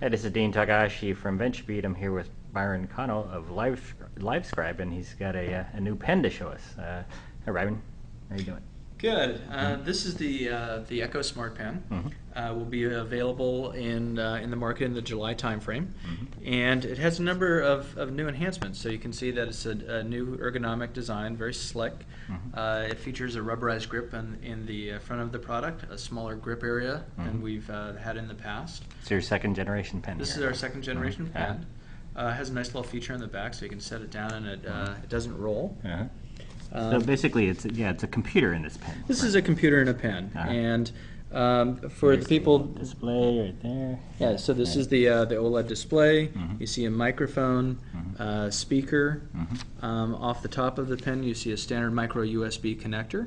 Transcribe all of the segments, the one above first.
Hey, this is Dean Takahashi from VentureBeat. I'm here with Byron Connell of Livescribe, and he's got a new pen to show us. Hi, Byron. How are you doing? Good. This is the Echo Smartpen. Will be available in the market in the July timeframe, and it has a number of new enhancements. So you can see that it's a new ergonomic design, very slick. It features a rubberized grip in the front of the product, a smaller grip area than we've had in the past. It's your second generation pen. This is our second generation pen. Has a nice little feature on the back, so you can set it down and it doesn't roll. So basically, it's a computer in this pen. This is a computer in a pen, and for the people, display right there. yeah. So this is the OLED display. You see a microphone, speaker. Off the top of the pen, you see a standard micro USB connector.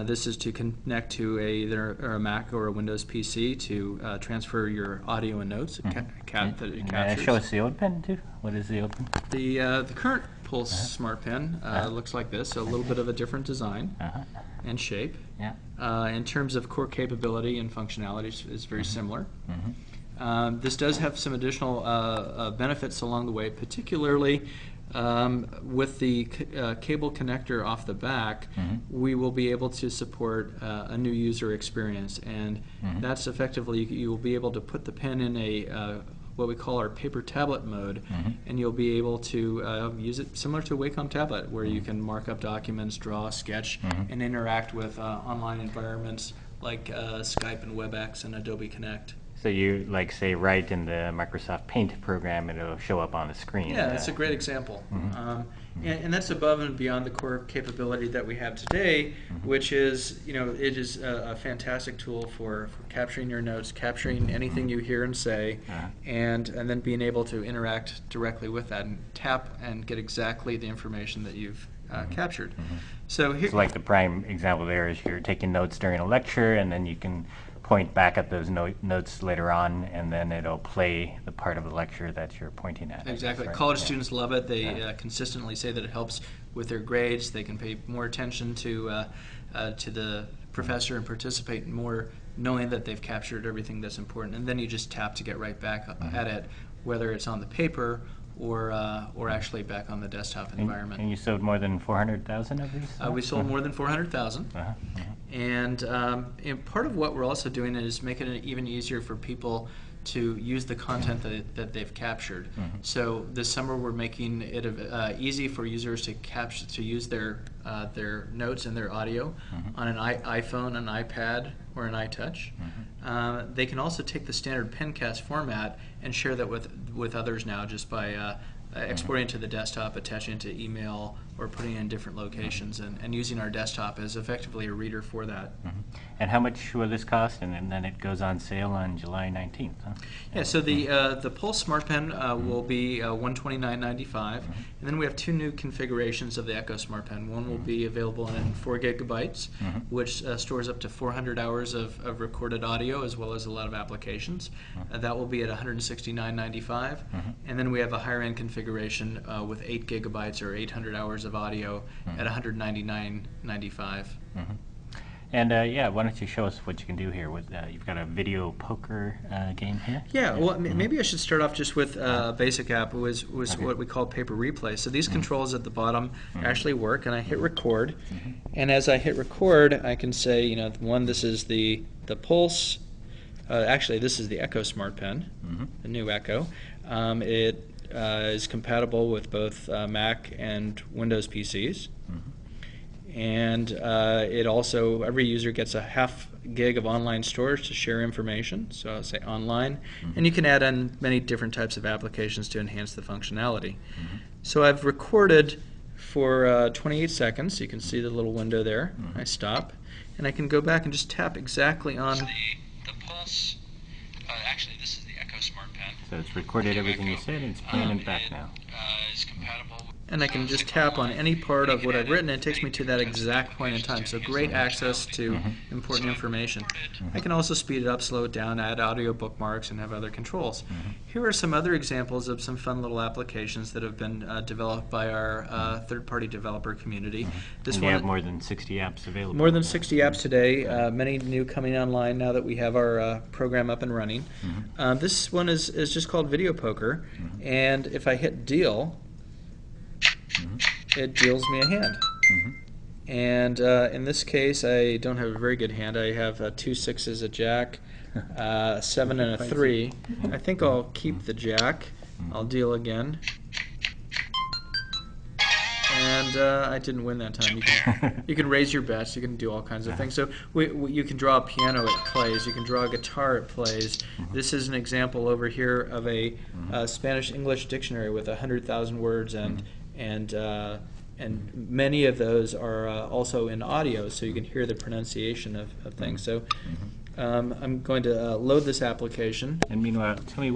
This is to connect to either a Mac or a Windows PC to transfer your audio and notes. That it captures. Show us the old pen too. What is the old pen? The current Pulse Smart Pen looks like this, so a little bit of a different design and shape. In terms of core capability and functionality, it's very similar. This does have some additional benefits along the way, particularly with the cable connector off the back. We will be able to support a new user experience, and that's effectively, you will be able to put the pen in a what we call our paper tablet mode, and you'll be able to use it similar to a Wacom tablet, where you can mark up documents, draw, sketch, and interact with online environments like Skype and WebEx and Adobe Connect. So you say write in the Microsoft Paint program, and it'll show up on the screen. Yeah, that's a great example. And that's above and beyond the core capability that we have today, which is, it is a fantastic tool for capturing your notes, capturing anything you hear and say, and then being able to interact directly with that and tap and get exactly the information that you've captured. So here, like the prime example there is you're taking notes during a lecture, and then you can point back at those notes later on, and then it'll play the part of the lecture that you're pointing at. Exactly. College students love it. They consistently say that it helps with their grades. They can pay more attention to the professor and participate more, knowing that they've captured everything that's important. And then you just tap to get right back at it, whether it's on the paper or actually back on the desktop environment. And you sold more than 400,000 of these? We sold more than 400,000. And part of what we're also doing is making it even easier for people to use the content that they've captured. So this summer we're making it easy for users to use their notes and their audio on an iPhone, an iPad, or an iTouch. They can also take the standard pencast format and share that with others now, just by exporting to the desktop, attaching it to email, or putting it in different locations, and using our desktop as effectively a reader for that. And how much will this cost? And then it goes on sale on July 19th, huh? Yeah, so the Pulse Smart Pen will be $129.95, and then we have two new configurations of the Echo Smart Pen. One will be available in 4 gigabytes, which stores up to 400 hours of recorded audio, as well as a lot of applications. That will be at $169.95, and then we have a higher end configuration with 8 gigabytes or 800 hours of audio at $199.95. And why don't you show us what you can do here? With you've got a video poker game here. Yeah, well, maybe I should start off just with a basic app. Was what we call paper replay. So these controls at the bottom actually work, and I hit record, and as I hit record, I can say, this is the Pulse. Actually, this is the Echo Smart Pen, the new Echo. It is compatible with both Mac and Windows PCs. And it also, every user gets a half gig of online storage to share information, so I'll say online, and you can add on many different types of applications to enhance the functionality. So I've recorded for 28 seconds. You can see the little window there. I stop, and I can go back and just tap exactly on the Pulse. Actually, this is the Echo Smart Pen. So it's recorded everything you said, and it's playing it back now. Is compatible. and I can just tap on any part of what I've written, and it takes me to that exact point in time. So great access to important information. I can also speed it up, slow it down, add audio bookmarks, and have other controls. Here are some other examples of some fun little applications that have been developed by our third-party developer community. This And you one, have more than 60 apps available. more than 60 apps today, many new coming online now that we have our program up and running. This one is just called Video Poker, and if I hit deal, it deals me a hand. And in this case, I don't have a very good hand. I have 2 6s, a jack, a 7 and a 3. I think I'll keep the jack. I'll deal again. And I didn't win that time. You can raise your bets. You can do all kinds of things. So you can draw a piano, it plays. You can draw a guitar, it plays. This is an example over here of a Spanish-English dictionary with 100,000 words, and many of those are also in audio, so you can hear the pronunciation of things. So I'm going to load this application. And meanwhile, tell me